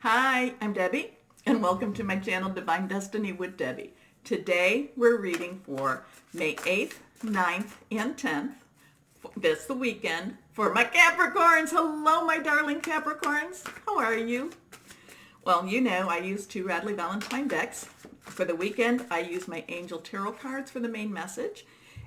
Hi, I'm Debbie, and welcome to my channel, Divine Destiny with Debbie. Today, we're reading for May 8th, 9th, and 10th. That's the weekend for my Capricorns. Hello, my darling Capricorns. How are you? Well, you know, I use two Radley Valentine decks. For the weekend, I use my Angel Tarot cards for the main message.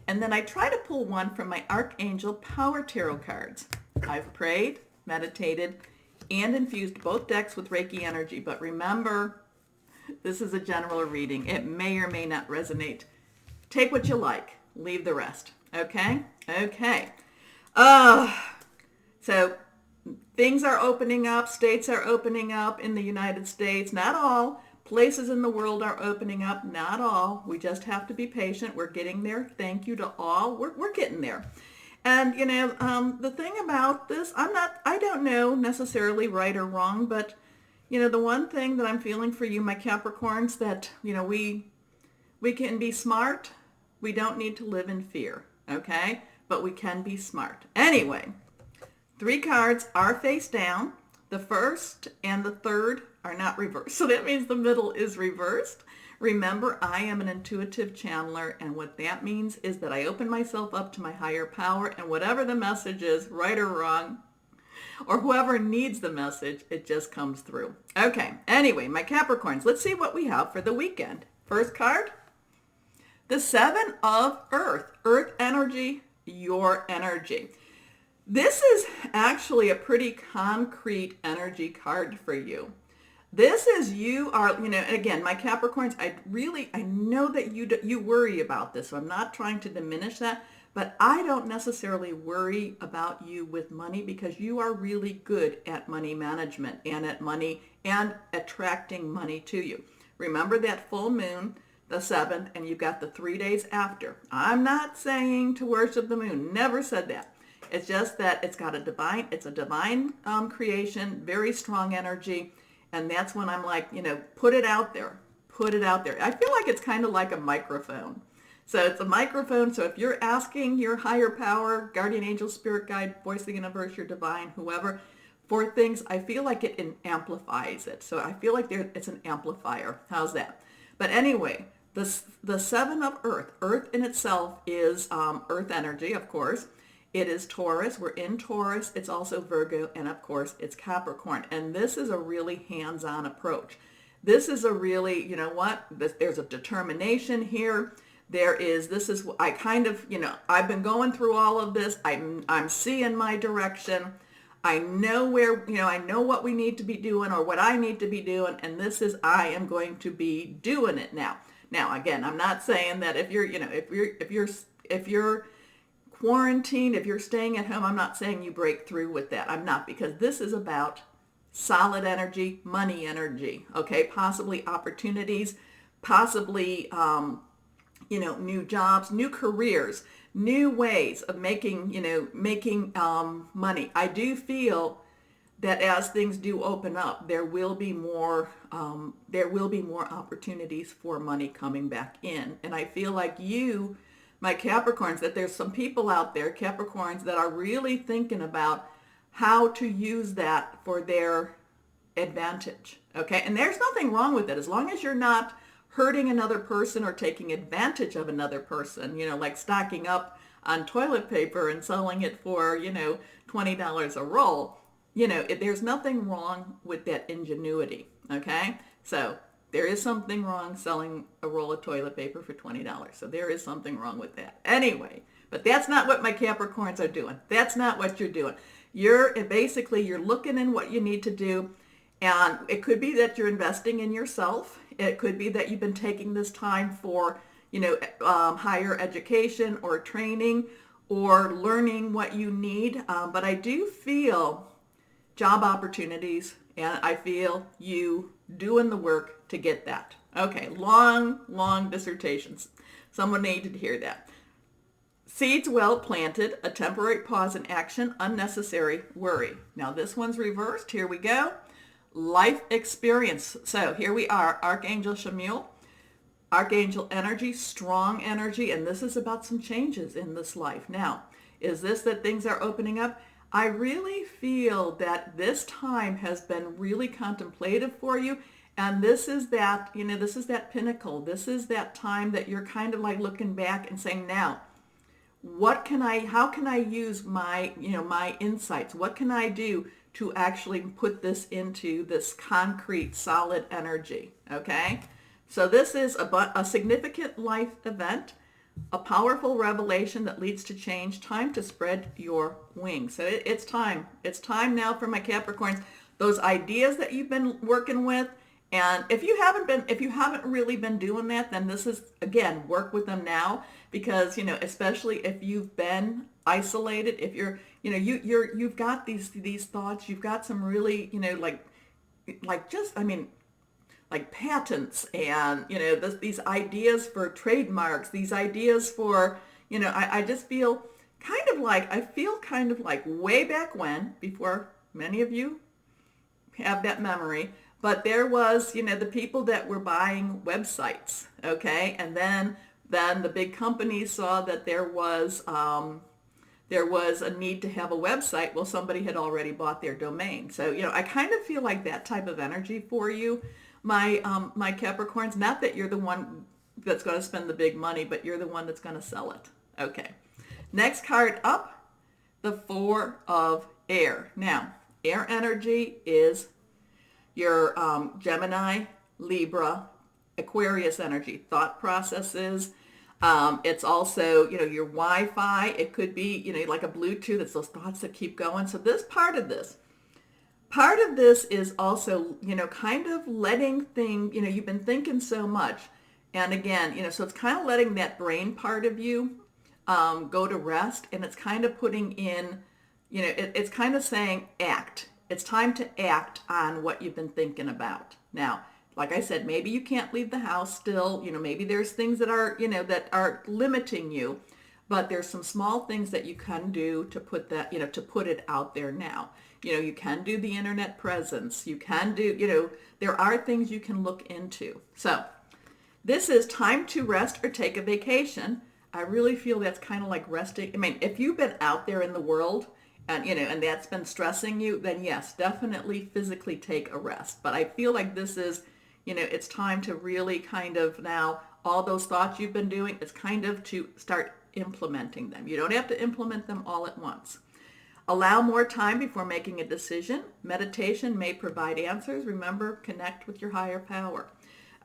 And then I try to pull one from my Archangel Power Tarot cards. I've prayed, meditated, and infused both decks with Reiki energy. But remember, this is a general reading. It may or may not resonate. Take what you like. Leave the rest. Okay? Okay. So things are opening up. States are opening up in the United States. Not all. Places in the world are opening up. Not all. We just have to be patient. We're getting there. Thank you to all. We're getting there. And, you know, the thing about this, I don't know necessarily right or wrong, but, you know, the one thing that I'm feeling for you, my Capricorns, that, you know, we can be smart. We don't need to live in fear, okay? But we can be smart. Anyway, 3 cards are face down. The first and the third are not reversed. So that means the middle is reversed. Remember, I am an intuitive channeler, and what that means is that I open myself up to my higher power, and whatever the message is, right or wrong, or whoever needs the message, it just comes through. Okay, anyway, my Capricorns, let's see what we have for the weekend. First card, the 7 of Earth. Earth energy, your energy. This is actually a pretty concrete energy card for you. This is you are, you know, and again, my Capricorns, I know that you worry about this, so I'm not trying to diminish that, but I don't necessarily worry about you with money because you are really good at money management and at money and attracting money to you. Remember that full moon, the 7th, and you've got the 3 days after. I'm not saying to worship the moon, never said that. It's just that it's a divine creation, very strong energy. And that's when I'm like, you know, put it out there. Put it out there. I feel like it's kind of like a microphone. So it's a microphone. So if you're asking your higher power, guardian angel, spirit guide, voice of the universe, your divine, whoever, for things, I feel like it amplifies it. So I feel like it's an amplifier. How's that? But anyway, the 7 of Earth. Earth in itself is Earth energy, of course. It is Taurus. We're in Taurus. It's also Virgo. And of course, it's Capricorn. And this is a really hands-on approach. This is a really, you know what? There's a determination here. I kind of, you know, I've been going through all of this. I'm seeing my direction. I know where, you know, I know what we need to be doing or what I need to be doing. And I am going to be doing it now. Now, again, I'm not saying that if you're quarantine, if you're staying at home, I'm not saying you break through with that. I'm not, because this is about solid energy, money energy, okay? Possibly opportunities, possibly, you know, new jobs, new careers, new ways of making money. I do feel that as things do open up, there will be more opportunities for money coming back in. And I feel like you, my Capricorns, that there's some people out there, Capricorns, that are really thinking about how to use that for their advantage, okay? And there's nothing wrong with it as long as you're not hurting another person or taking advantage of another person, you know, like stocking up on toilet paper and selling it for, you know, $20 a roll. You know, there's nothing wrong with that ingenuity, okay? So there is something wrong selling a roll of toilet paper for $20. So there is something wrong with that. Anyway, but that's not what my Capricorns are doing. That's not what you're doing. You're looking in what you need to do. And it could be that you're investing in yourself. It could be that you've been taking this time for, you know, higher education or training or learning what you need. But I do feel job opportunities, and I feel you doing the work to get that. Okay, long dissertations. Someone needed to hear that. Seeds well planted, a temporary pause in action, unnecessary worry. Now this one's reversed. Here we go. Life experience. So here we are, Archangel Shamuel, Archangel energy, strong energy, and this is about some changes in this life. Now, is this that things are opening up? I really feel that this time has been really contemplative for you. And this is that, this is that pinnacle. This is that time that you're kind of like looking back and saying, now, how can I use my, my insights? What can I do to actually put this into this concrete, solid energy? Okay. So this is a significant life event, a powerful revelation that leads to change, time to spread your wings. So it's time. It's time now for my Capricorns. Those ideas that you've been working with, and if you haven't really been doing that, then this is, again, work with them now, because, especially if you've been isolated, if you've got these thoughts, you've got some really, like patents and, these ideas for trademarks, these ideas for, I just feel I feel kind of like way back when, before many of you have that memory, but there was, the people that were buying websites, okay? And then the big companies saw that there was a need to have a website. Well, somebody had already bought their domain. So, I kind of feel like that type of energy for you, my Capricorns. Not that you're the one that's going to spend the big money, but you're the one that's going to sell it. Okay. Next card up, the Four of Air. Now, air energy is your Gemini, Libra, Aquarius energy, thought processes. It's also, your Wi-Fi. It could be, like a Bluetooth. It's those thoughts that keep going. So this part of this is also, kind of letting things, you've been thinking so much. And again, so it's kind of letting that brain part of you go to rest. And it's kind of putting in, it's kind of saying act. It's time to act on what you've been thinking about. Now, like I said, maybe you can't leave the house still. Maybe there's things that are, that are limiting you, but there's some small things that you can do to put that, to put it out there now. You can do the internet presence. You can do, there are things you can look into. So this is time to rest or take a vacation. I really feel that's kind of like resting. I mean, if you've been out there in the world, and, and that's been stressing you, then yes, definitely physically take a rest. But I feel like this is, it's time to really kind of now, all those thoughts you've been doing, it's kind of to start implementing them. You don't have to implement them all at once. Allow more time before making a decision. Meditation may provide answers. Remember, connect with your higher power.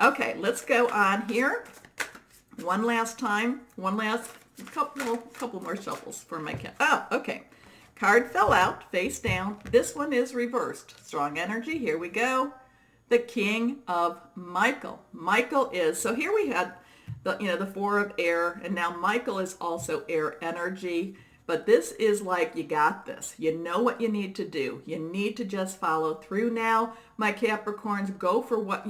Okay, let's go on here. One last couple more shuffles for my cat. Oh, okay. Card fell out, face down. This one is reversed. Strong energy. Here we go. The King of Michael. Michael is, so here we had the Four of Air, and now Michael is also air energy. But this is like, you got this. You know what you need to do. You need to just follow through now, my Capricorns. Go for what,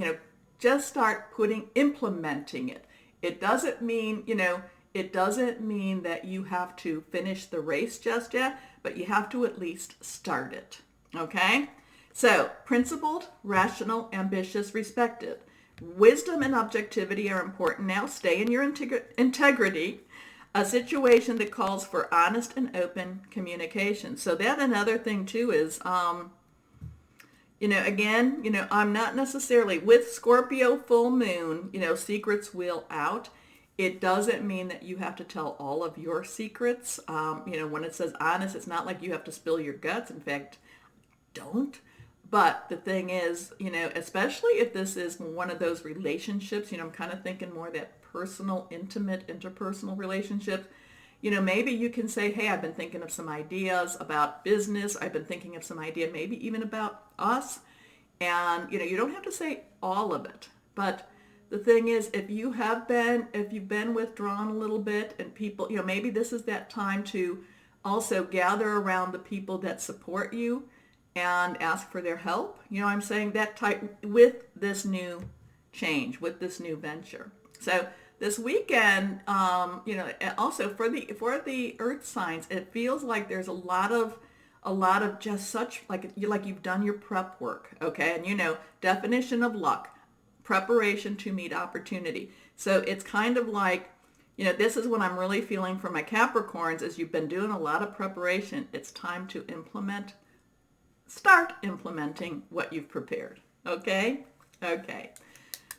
just start implementing it. It doesn't mean, that you have to finish the race just yet, but you have to at least start it. Okay? So, principled, rational, ambitious, respected. Wisdom and objectivity are important now. Stay in your integrity. A situation that calls for honest and open communication. So that another thing too is, again, I'm not necessarily with Scorpio full moon, secrets will out. It doesn't mean that you have to tell all of your secrets. When it says honest, it's not like you have to spill your guts. In fact, don't. But the thing is, especially if this is one of those relationships, I'm kind of thinking more that personal, intimate, interpersonal relationships. Maybe you can say, hey, I've been thinking of some ideas about business. I've been thinking of some idea, maybe even about us. And, you don't have to say all of it. But the thing is, if you've been withdrawn a little bit and people, maybe this is that time to also gather around the people that support you and ask for their help. I'm saying that type with this new change, with this new venture. So this weekend, also for the earth signs, it feels like there's a lot of just such like you've done your prep work. Okay. And definition of luck, preparation to meet opportunity. So it's kind of like This is what I'm really feeling for my Capricorns is you've been doing a lot of preparation. It's time to start implementing what you've prepared. Okay? Okay.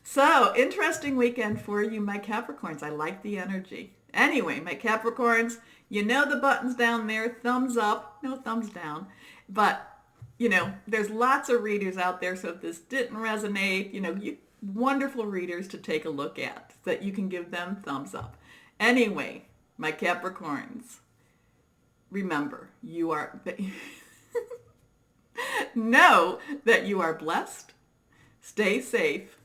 So, interesting weekend for you, my Capricorns. I like the energy. Anyway, my Capricorns, you know the buttons down there, thumbs up, no thumbs down. But, there's lots of readers out there, so if this didn't resonate, wonderful readers to take a look at, so that you can give them thumbs up. Anyway, my Capricorns, remember, you are, know that you are blessed, stay safe,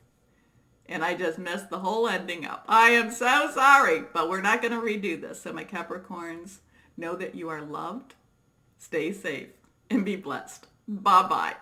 and I just messed the whole ending up. I am so sorry, but we're not going to redo this. So my Capricorns, know that you are loved, stay safe, and be blessed. Bye-bye.